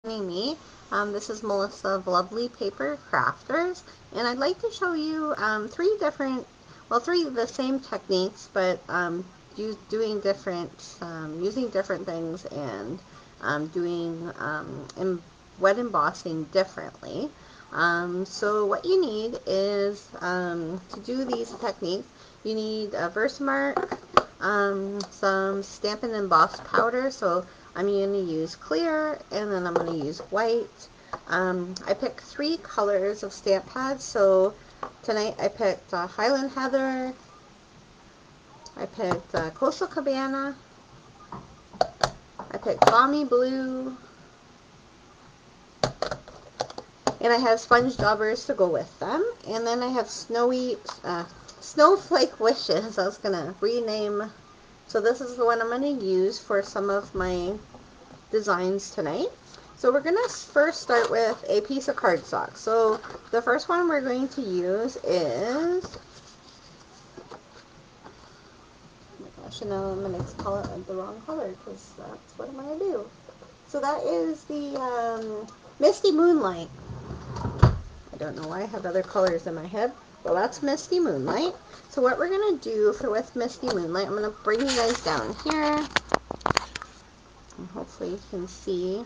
Me. This is Melissa of Lovely Paper Crafters, and I'd like to show you three of the same techniques, but using different things and doing wet embossing differently. So what you need is to do these techniques, you need a Versamark, some Stampin' Emboss powder. So I'm going to use clear, and then I'm going to use white. I picked 3 colors of stamp pads. So tonight I picked Highland Heather, I picked Coastal Cabana, I picked Balmy Blue, and I have sponge daubers to go with them. And then I have Snowflake Wishes. I was going to rename. So this is the one I'm going to use for some of my designs tonight. So we're going to first start with a piece of cardstock. So the first one we're going to use is, oh my gosh, and now I'm going to call it the wrong color because that's what I'm going to do. So that is the Misty Moonlight. I don't know why I have other colors in my head. Well, that's Misty Moonlight. So what we're going to do with Misty Moonlight, I'm going to bring you guys down here. And hopefully you can see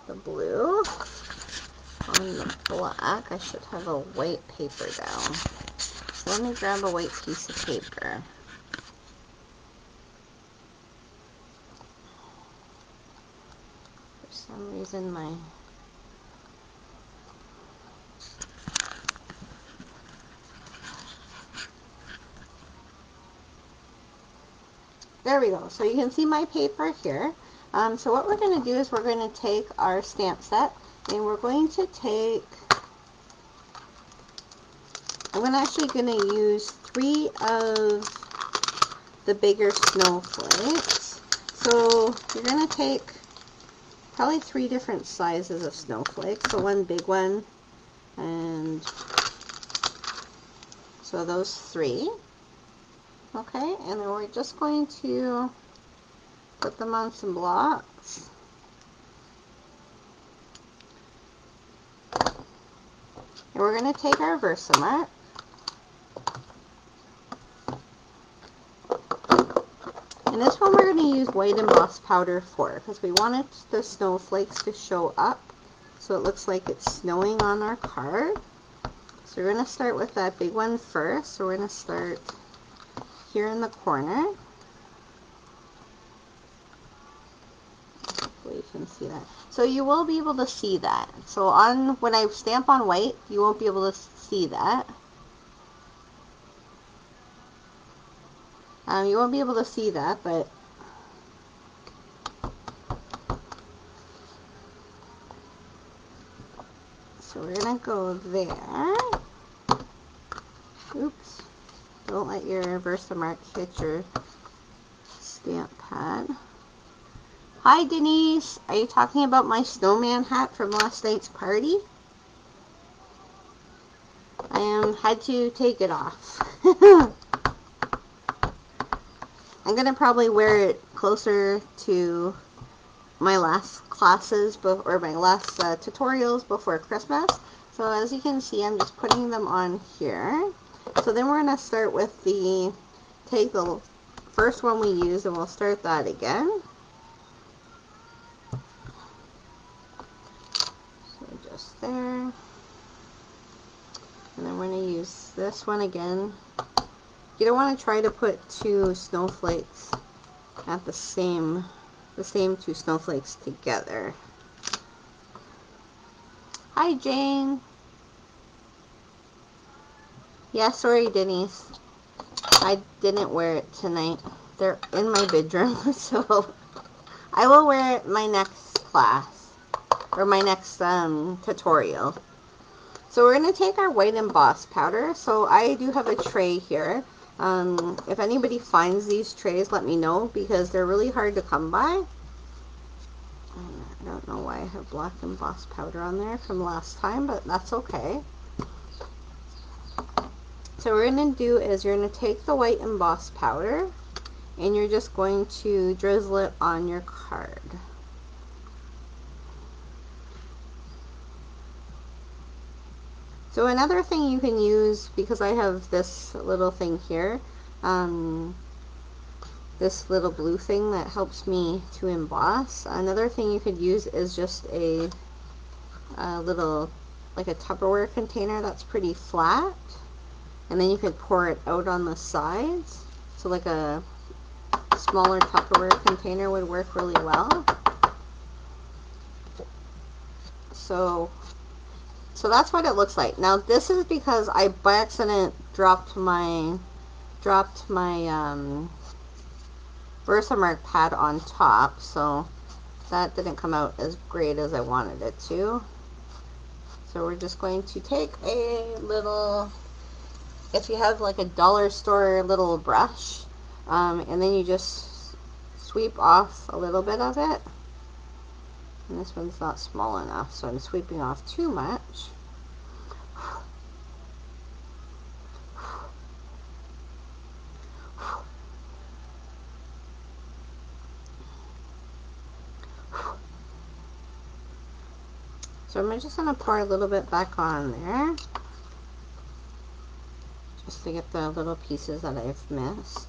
the blue on the black. I should have a white paper down. So let me grab a white piece of paper. For some reason my there we go. So you can see my paper here. So what we're going to do is we're going to take our stamp set, and we're going to take, I'm actually going to use 3 of the bigger snowflakes. So you're going to take probably 3 different sizes of snowflakes. So one big one, and so those 3. Okay, and then we're just going to put them on some blocks. And we're going to take our Versamark. And this one we're going to use white emboss powder for, because we wanted the snowflakes to show up so it looks like it's snowing on our card. So we're going to start with that big one first. So we're going to start here in the corner. Hopefully you can see that. So you will be able to see that. So when I stamp on white, you won't be able to see that. You won't be able to see that, but so we're gonna go there. Oops. Don't let your Versamark hit your stamp pad. Hi Denise, are you talking about my snowman hat from last night's party? I had to take it off. I'm gonna probably wear it closer to my last classes or my last tutorials before Christmas. So as you can see, I'm just putting them on here. So then we're gonna start with take the first one we used, and we'll start that again. So just there. And then we're going to use this one again. You don't want to try to put 2 snowflakes at the same 2 snowflakes together. Hi Jane. Yeah, sorry Denise. I didn't wear it tonight. They're in my bedroom, so I will wear it my next class, or my next tutorial. So we're going to take our white emboss powder. So I do have a tray here. If anybody finds these trays, let me know, because they're really hard to come by. I don't know why I have black emboss powder on there from last time, but that's okay. So what we're going to do is you're going to take the white emboss powder, and you're just going to drizzle it on your card. So another thing you can use, because I have this little thing here, this little blue thing that helps me to emboss. Another thing you could use is just a little, like a Tupperware container that's pretty flat, and then you could pour it out on the sides. So like a smaller Tupperware container would work really well. So that's what it looks like. Now this is because I by accident dropped my Versamark pad on top, so that didn't come out as great as I wanted it to. So we're just going to take a little, if you have like a dollar store little brush, and then you just sweep off a little bit of it. And this one's not small enough, so I'm sweeping off too much. So I'm just going to pour a little bit back on there, just to get the little pieces that I've missed.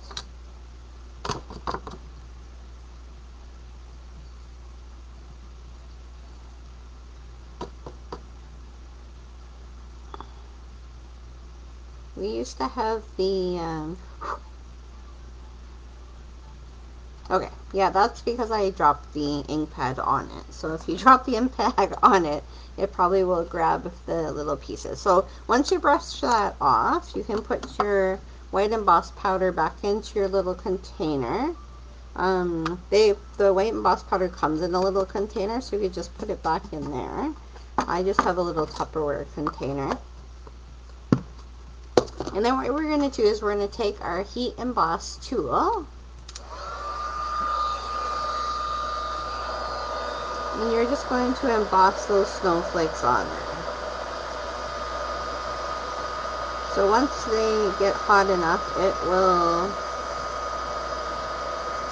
We used to have the, okay, yeah, that's because I dropped the ink pad on it. So if you drop the ink pad on it, it probably will grab the little pieces. So once you brush that off, you can put your white emboss powder back into your little container. The white emboss powder comes in a little container, so you could just put it back in there. I just have a little Tupperware container. And then what we're going to do is we're going to take our heat emboss tool, and you're just going to emboss those snowflakes on there. So once they get hot enough, it will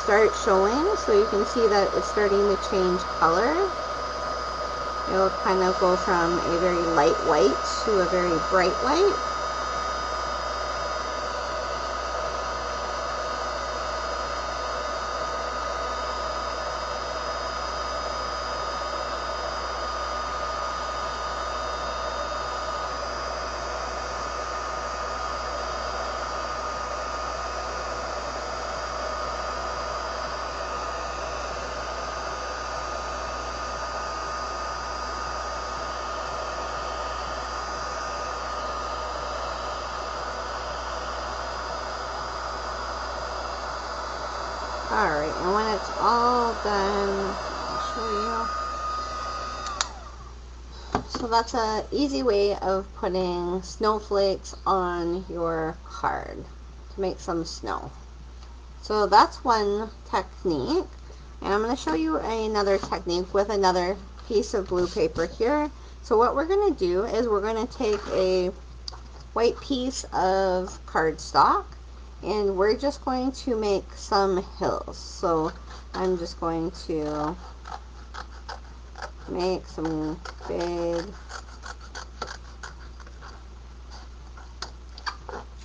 start showing, so you can see that it's starting to change color. It will kind of go from a very light white to a very bright white. Alright, and when it's all done, I'll show you. So that's an easy way of putting snowflakes on your card to make some snow. So that's one technique. And I'm going to show you another technique with another piece of blue paper here. So what we're going to do is we're going to take a white piece of cardstock, and we're just going to make some hills. So I'm just going to make some big,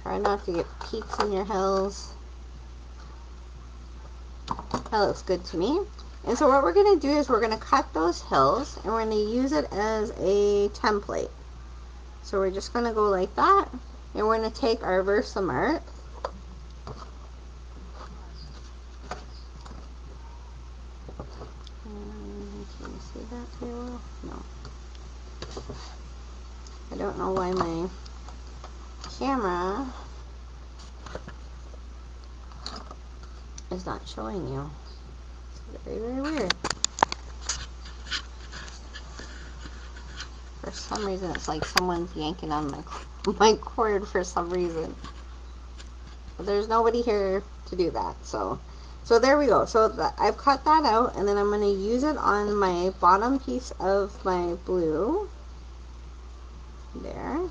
try not to get peaks in your hills. That looks good to me. And so what we're going to do is we're going to cut those hills, and we're going to use it as a template. So we're just going to go like that, and we're going to take our Versamark, can you see that very well? No. I don't know why my camera is not showing you. It's very, very weird. For some reason, it's like someone's yanking on my cord for some reason. But there's nobody here to do that, so there we go. So I've cut that out, and then I'm going to use it on my bottom piece of my blue. There. And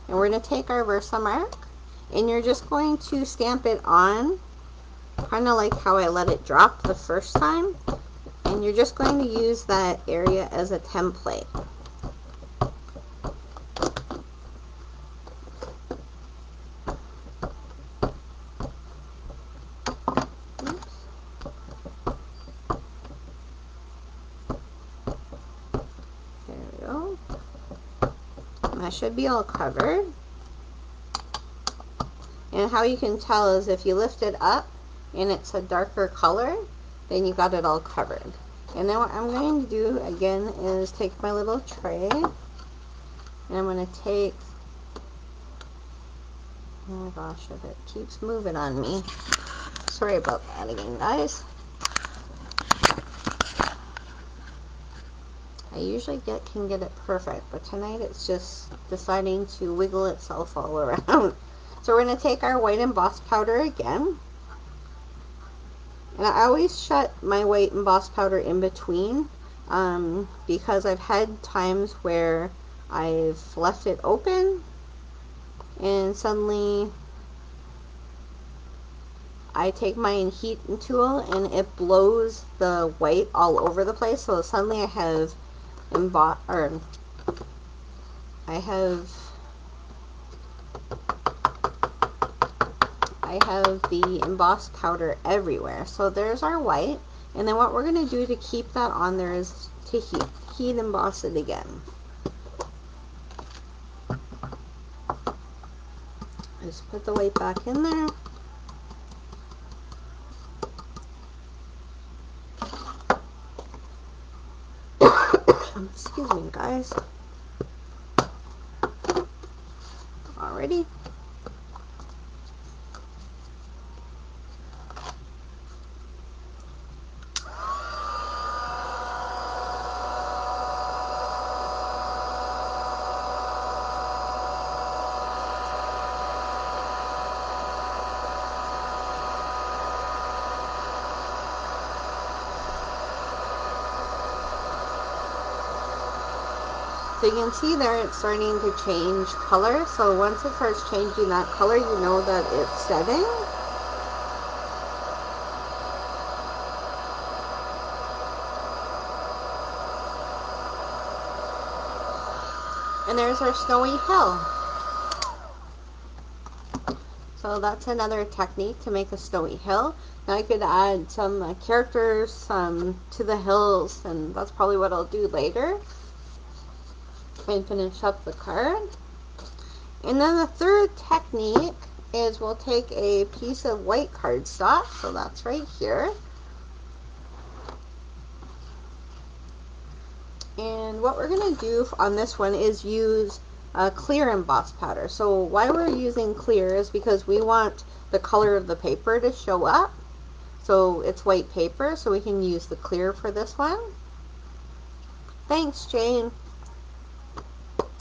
we're going to take our Versamark, and you're just going to stamp it on, kind of like how I let it drop the first time. And you're just going to use that area as a template. That should be all covered. And how you can tell is if you lift it up and it's a darker color, then you got it all covered. And then what I'm going to do again is take my little tray, and I'm going to take, oh my gosh, if it keeps moving on me. Sorry about that again, guys. I usually can get it perfect, but tonight it's just deciding to wiggle itself all around. So we're going to take our white emboss powder again. And I always shut my white emboss powder in between because I've had times where I've left it open and suddenly I take my heat tool and it blows the white all over the place. So suddenly I have I have the embossed powder everywhere. So there's our white, and then what we're going to do to keep that on there is to heat emboss it again. Just put the white back in there. Excuse me, guys. Alrighty. So you can see there it's starting to change color. So once it starts changing that color, you know that it's setting. And there's our snowy hill. So that's another technique to make a snowy hill. Now I could add some characters to the hills, and that's probably what I'll do later. And finish up the card. And then the third technique is we'll take a piece of white cardstock, so that's right here. And what we're going to do on this one is use clear emboss powder. So why we're using clear is because we want the color of the paper to show up. So it's white paper, so we can use the clear for this one. Thanks, Jane.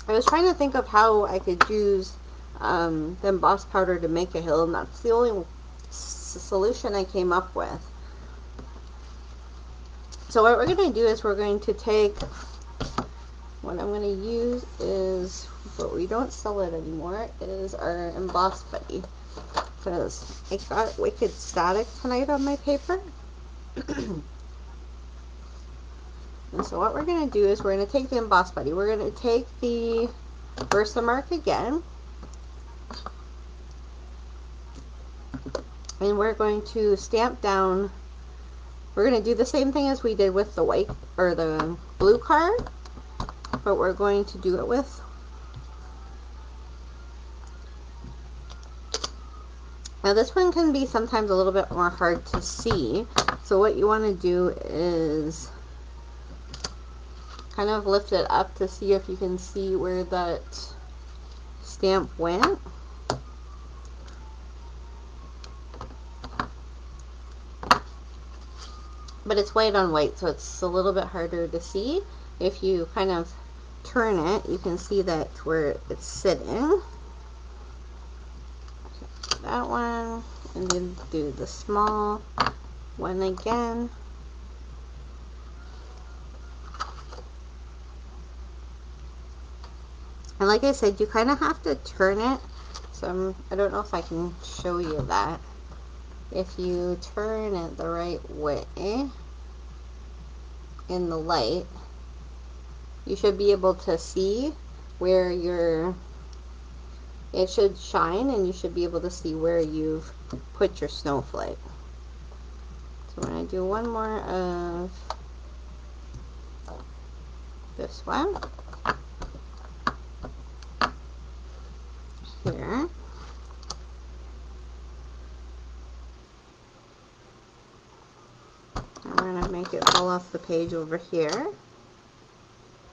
I was trying to think of how I could use the emboss powder to make a hill, and that's the only solution I came up with. So what we're going to do is we're going to take, what I'm going to use is, but we don't sell it anymore, is our Emboss Buddy. Because I got wicked static tonight on my paper. And so what we're going to do is we're going to take the Emboss Buddy. We're going to take the Versamark again. And we're going to stamp down. We're going to do the same thing as we did with the white or the blue card, but we're going to do it with now this one can be sometimes a little bit more hard to see, so what you want to do is kind of lift it up to see if you can see where that stamp went. But it's white on white, so it's a little bit harder to see. If you kind of turn it, you can see that where it's sitting. That one, and then do the small one again. And like I said, you kind of have to turn it. So I don't know if I can show you that. If you turn it the right way in the light, you should be able to see where it should shine, and you should be able to see where you've put your snowflake. So I'm going to do one more of this one. off the page over here.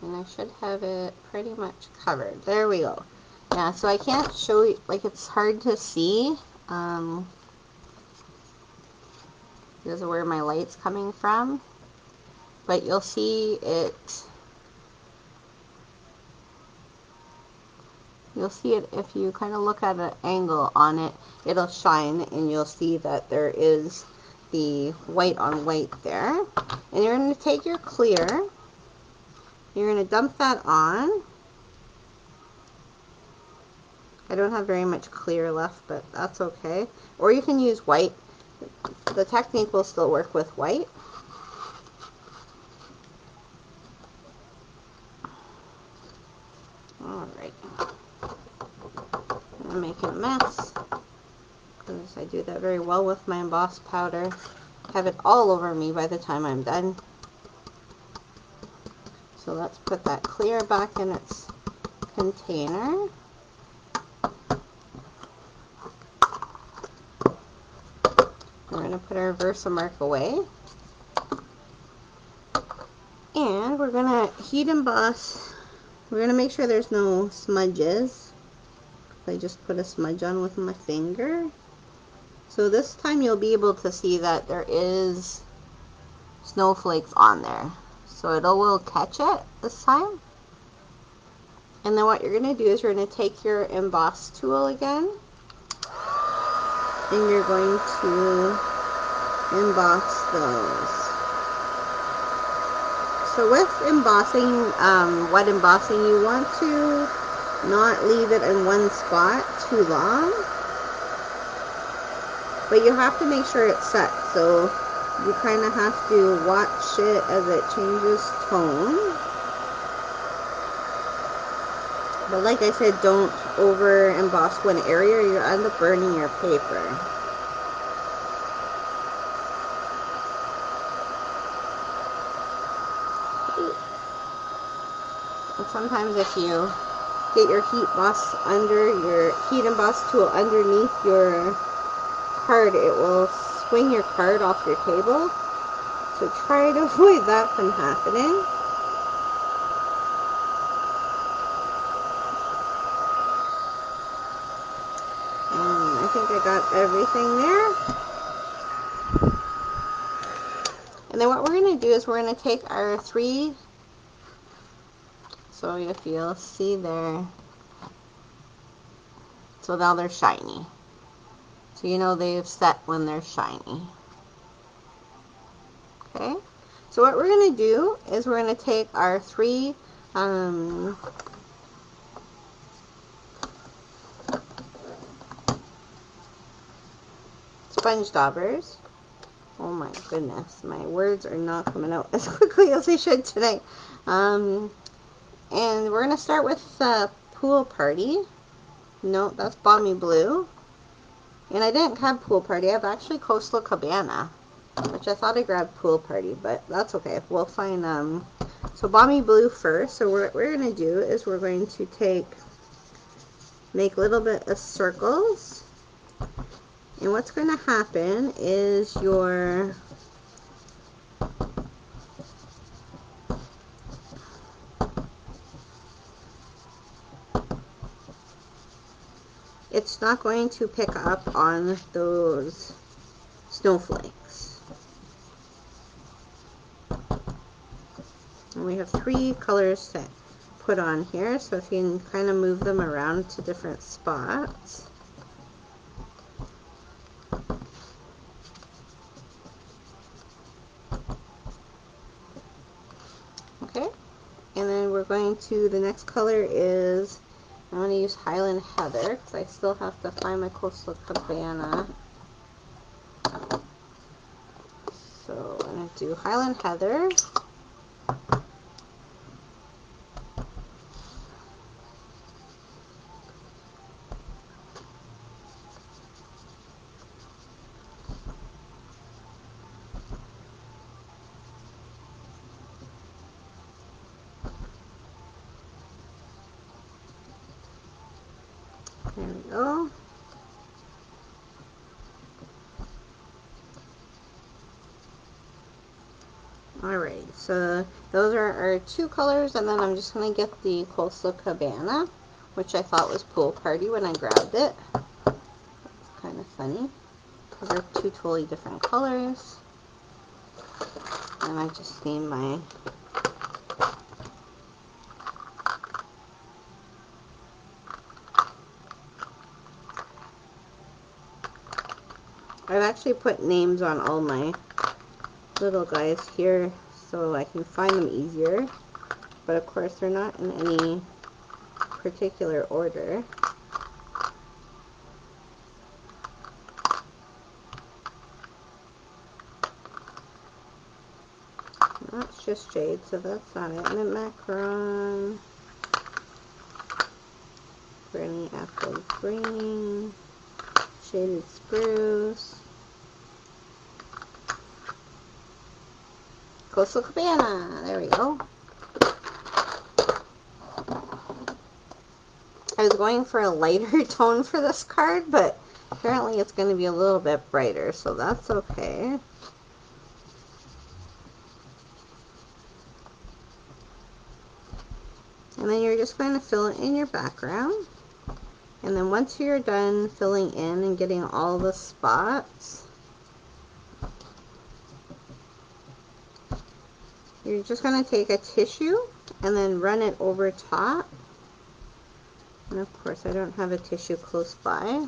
And I should have it pretty much covered. There we go. Yeah, so I can't show you, like it's hard to see. This is where my light's coming from. But you'll see it. You'll see it if you kind of look at an angle on it. It'll shine, and you'll see that there is the white on white there. And you're going to take your clear. You're going to dump that on. I don't have very much clear left, but that's okay. Or you can use white. The technique will still work with white. Alright. I'm making a mess, because I do that very well with my embossed powder. Have it all over me by the time I'm done. So let's put that clear back in its container. We're going to put our Versamark away. And we're going to heat emboss. We're going to make sure there's no smudges. I just put a smudge on with my finger. So this time you'll be able to see that there is snowflakes on there. So it will catch it this time. And then what you're going to do is you're going to take your emboss tool again. And you're going to emboss those. So with embossing, wet embossing, you want to not leave it in one spot too long. But you have to make sure it's set. So you kind of have to watch it as it changes tone. But like I said, don't over emboss one area or you'll end up burning your paper. And sometimes if you get your heat emboss tool underneath your card, it will swing your card off your table. So try to avoid that from happening. I think I got everything there. And then what we're going to do is we're going to take our 3, so if you'll see there, so now they're shiny. So you know they've set when they're shiny. Okay, so what we're going to do is we're going to take our 3 sponge daubers. Oh my goodness, my words are not coming out as quickly as they should tonight. And we're going to start with Pool Party. No, that's Balmy Blue. And I didn't have Pool Party. I have actually Coastal Cabana, which I thought I grabbed Pool Party, but that's okay. We'll find so Balmy Blue first. So what we're going to do is we're going to make a little bit of circles. And what's going to happen is it's not going to pick up on those snowflakes. And we have 3 colors to put on here, so if you can kind of move them around to different spots. Okay, and then we're going to, the next color is, I'm going to use Highland Heather, because I still have to find my Coastal Cabana. So I'm going to do Highland Heather. There we go. Alright, so those are our two colors, and then I'm just going to get the Coastal Cabana, which I thought was Pool Party when I grabbed it. It's kind of funny, because they're two totally different colors. And I just need my I've actually put names on all my little guys here so I can find them easier, but of course they're not in any particular order. That's just jade, so that's not it. Mint macaron, granny apple green, shaded spruce, Coastal Cabana. There we go. I was going for a lighter tone for this card, but apparently it's going to be a little bit brighter, so that's okay. And then you're just going to fill it in your background. And then once you're done filling in and getting all the spots, you're just going to take a tissue and then run it over top. And of course I don't have a tissue close by.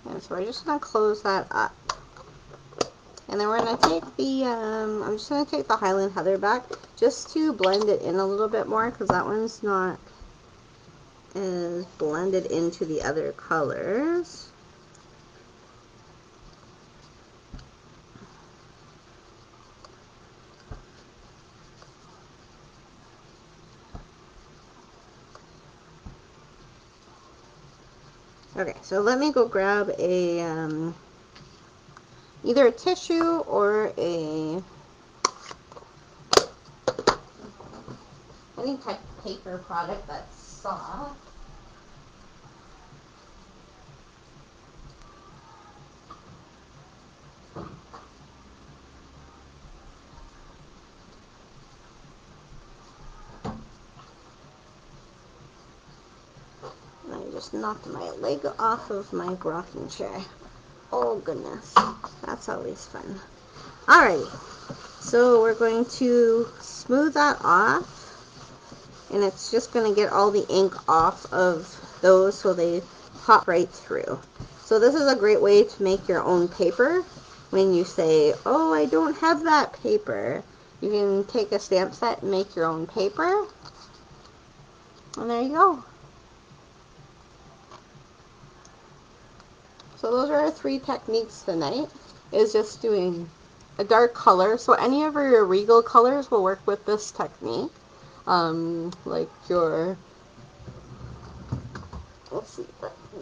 And so we're just going to close that up. And then we're going to take the, I'm just going to take the Highland Heather back just to blend it in a little bit more, because that one's not as blended into the other colors. Okay, so let me go grab a, either a tissue or any type of paper product that's soft. And I just knocked my leg off of my rocking chair. Oh goodness, that's always fun. Alright, so we're going to smooth that off. And it's just going to get all the ink off of those so they pop right through. So this is a great way to make your own paper. When you say, oh, I don't have that paper, you can take a stamp set and make your own paper. And there you go. So those are our three techniques tonight. Is just doing a dark color. So any of your regal colors will work with this technique. Like your, let's see,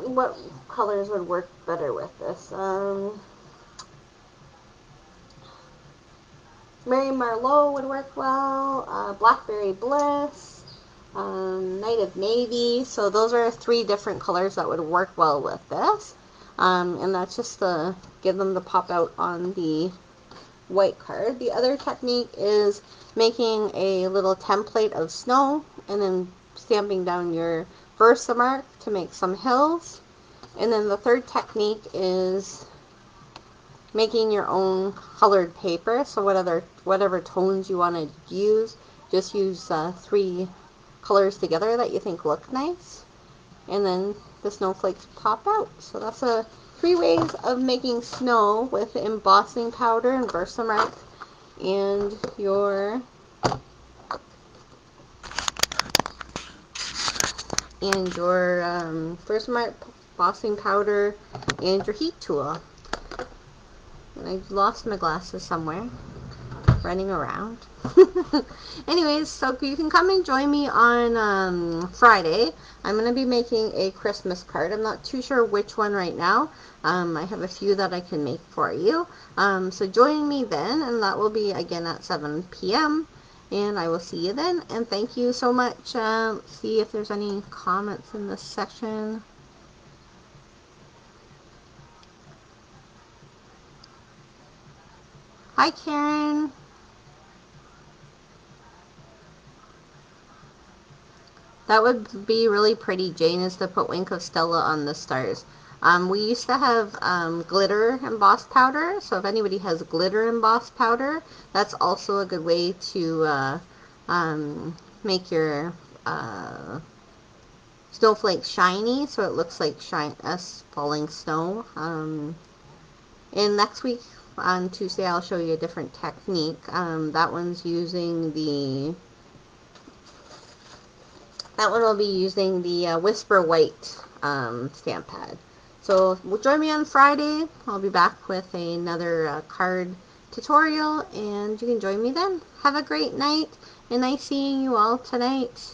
what colors would work better with this? Mary Marlowe would work well, Blackberry Bliss, Night of Navy. So those are three different colors that would work well with this. And that's just to give them the pop out on the white card. The other technique is making a little template of snow and then stamping down your Versamark to make some hills. And then the third technique is making your own colored paper. So whatever tones you want to use, just use three colors together that you think look nice, and then the snowflakes pop out. So that's three ways of making snow with embossing powder and Versamark and your Versamark embossing powder and your heat tool. And I lost my glasses somewhere, running around. Anyways, so you can come and join me on Friday. I'm going to be making a Christmas card. I'm not too sure which one right now. I have a few that I can make for you. So join me then, and that will be again at 7 p.m. And I will see you then. And thank you so much. See if there's any comments in this section. Hi, Karen. That would be really pretty, Jane, is to put Wink of Stella on the stars. We used to have glitter embossed powder, so if anybody has glitter embossed powder, that's also a good way to make your snowflakes shiny, so it looks like us falling snow. And next week on Tuesday, I'll show you a different technique. That one will be using the Whisper White stamp pad. So join me on Friday. I'll be back with another card tutorial, and you can join me then. Have a great night, and nice seeing you all tonight.